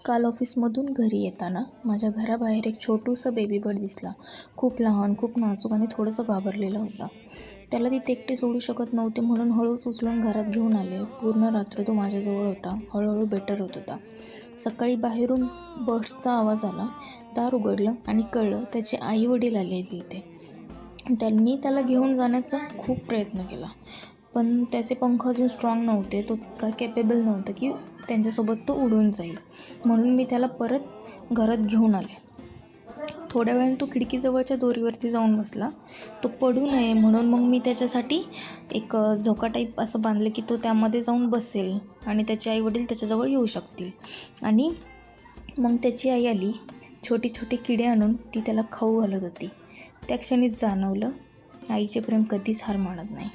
काल ऑफिसमधून घरी येताना माझ्या घराबाहेर एक छोटूसं बेबी बर्ड दिसला. खूप लहान, खूप नाजूक आणि थोडंसं घाबरलेला होता. त्याला तिथे एकटे सोडू शकत नव्हते म्हणून हळूच उचलून घरात घेऊन आले. पूर्ण रात्र तो माझ्याजवळ होता. हळूहळू बेटर होत होता. सकाळी बाहेरून बर्ड्सचा आवाज आला. दार उघडलं आणि कळलं त्याचे आई वडील आलेले इथे. त्यांनी त्याला घेऊन जाण्याचा खूप प्रयत्न केला, पण त्याचे पंख अजून स्ट्रॉंग नव्हते. तो तितका कॅपेबल नव्हता की त्यांच्यासोबत तो उडून जाईल. म्हणून मी त्याला परत घरात घेऊन आले. थोड्या वेळाने तो खिडकीजवळच्या दोरीवरती जाऊन बसला. तो पडू नये म्हणून मग मी त्याच्यासाठी एक झोका टाईप असं बांधलं की तो त्यामध्ये जाऊन बसेल आणि त्याचे आईवडील त्याच्याजवळ येऊ शकतील. आणि मग त्याची आई आली. छोटी छोटी किडे आणून ती त्याला खाऊ घालत होती. त्या क्षणीच जाणवलं, आईचे प्रेम कधीच हार मानत नाही.